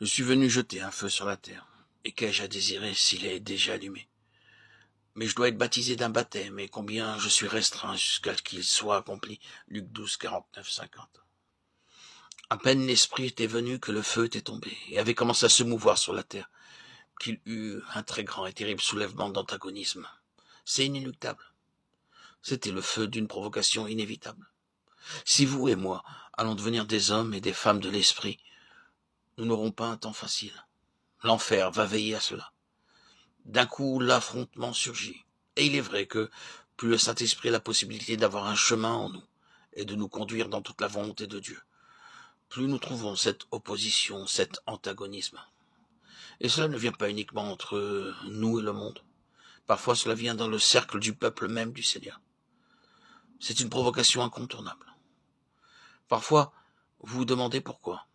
Je suis venu jeter un feu sur la terre, et qu'ai-je à désirer s'il est déjà allumé? Mais je dois être baptisé d'un baptême, et combien je suis restreint jusqu'à ce qu'il soit accompli. Luc 12, 49, 50. À peine l'esprit était venu que le feu était tombé, et avait commencé à se mouvoir sur la terre, qu'il eut un très grand et terrible soulèvement d'antagonisme. C'est inéluctable. C'était le feu d'une provocation inévitable. Si vous et moi allons devenir des hommes et des femmes de l'esprit, nous n'aurons pas un temps facile. L'enfer va veiller à cela. D'un coup, l'affrontement surgit. Et il est vrai que plus le Saint-Esprit a la possibilité d'avoir un chemin en nous et de nous conduire dans toute la volonté de Dieu, plus nous trouvons cette opposition, cet antagonisme. Et cela ne vient pas uniquement entre nous et le monde. Parfois, cela vient dans le cercle du peuple même du Seigneur. C'est une provocation incontournable. Parfois, vous vous demandez pourquoi.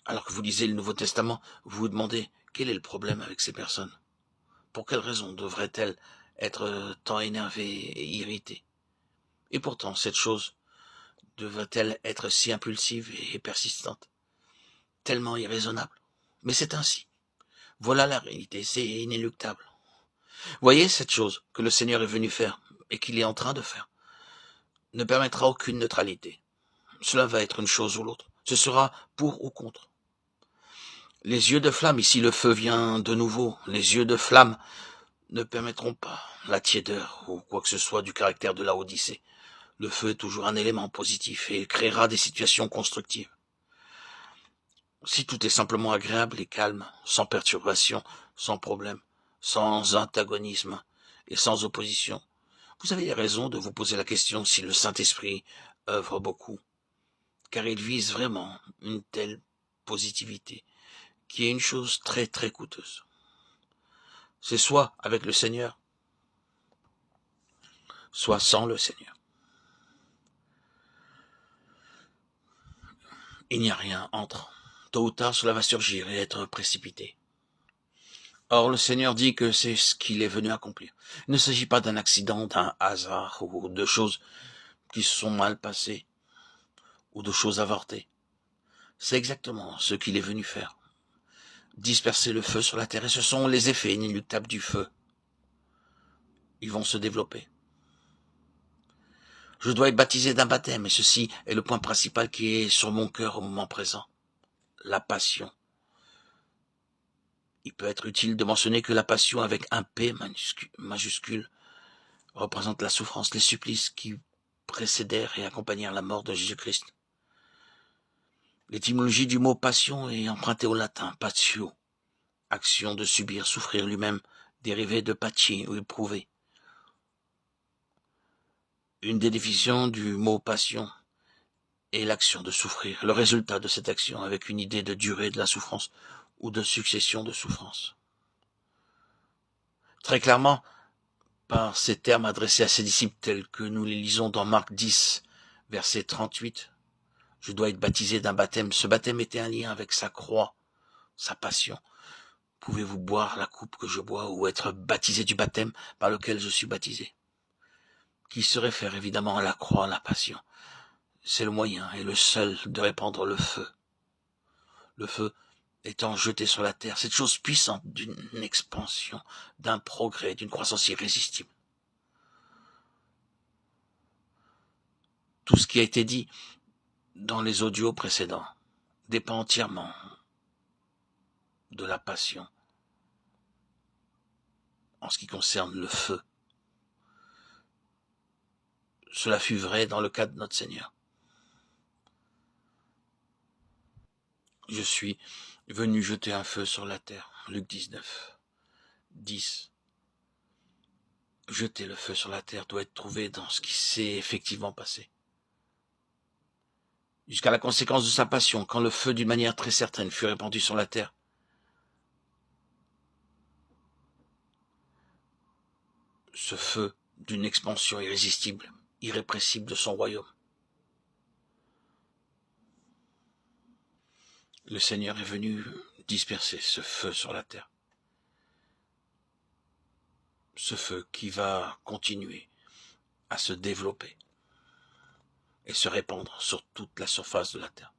Alors que vous lisez le Nouveau Testament, vous vous demandez quel est le problème avec ces personnes. Pour quelle raison devrait-elle être tant énervée et irritée? Et pourtant, cette chose devrait-elle être si impulsive et persistante, tellement irraisonnable? Mais c'est ainsi. Voilà la réalité, c'est inéluctable. Voyez cette chose que le Seigneur est venu faire et qu'il est en train de faire ne permettra aucune neutralité. Cela va être une chose ou l'autre. Ce sera pour ou contre. Les yeux de flamme, ici le feu vient de nouveau, les yeux de flamme ne permettront pas la tiédeur ou quoi que ce soit du caractère de la Odyssée. Le feu est toujours un élément positif et créera des situations constructives. Si tout est simplement agréable et calme, sans perturbation, sans problème, sans antagonisme et sans opposition, vous avez raison de vous poser la question si le Saint-Esprit œuvre beaucoup, car il vise vraiment une telle positivité, qui est une chose très très coûteuse. C'est soit avec le Seigneur, soit sans le Seigneur. Il n'y a rien entre. Tôt ou tard, cela va surgir et être précipité. Or, le Seigneur dit que c'est ce qu'il est venu accomplir. Il ne s'agit pas d'un accident, d'un hasard, ou de choses qui se sont mal passées, ou de choses avortées. C'est exactement ce qu'il est venu faire. Disperser le feu sur la terre, et ce sont les effets inéluctables du feu. Ils vont se développer. Je dois être baptisé d'un baptême, et ceci est le point principal qui est sur mon cœur au moment présent. La passion. Il peut être utile de mentionner que la passion avec un P majuscule représente la souffrance, les supplices qui précédèrent et accompagnèrent la mort de Jésus-Christ. L'étymologie du mot passion est empruntée au latin patio, action de subir, souffrir lui-même, dérivé de pati ou éprouver. Une des définitions du mot passion est l'action de souffrir, le résultat de cette action avec une idée de durée de la souffrance ou de succession de souffrances. Très clairement, par ces termes adressés à ses disciples tels que nous les lisons dans Marc 10, verset 38, je dois être baptisé d'un baptême. Ce baptême était un lien avec sa croix, sa passion. Pouvez-vous boire la coupe que je bois ou être baptisé du baptême par lequel je suis baptisé? Qui se réfère évidemment à la croix, à la passion. C'est le moyen et le seul de répandre le feu. Le feu étant jeté sur la terre, cette chose puissante d'une expansion, d'un progrès, d'une croissance irrésistible. Tout ce qui a été dit dans les audios précédents dépend entièrement de la passion en ce qui concerne le feu. Cela fut vrai dans le cas de notre Seigneur. Je suis venu jeter un feu sur la terre. Luc 19, 10. Jeter le feu sur la terre doit être trouvé dans ce qui s'est effectivement passé. Jusqu'à la conséquence de sa passion, quand le feu d'une manière très certaine fut répandu sur la terre. Ce feu d'une expansion irrésistible, irrépressible de son royaume. Le Seigneur est venu disperser ce feu sur la terre. Ce feu qui va continuer à se développer et se répandre sur toute la surface de la terre.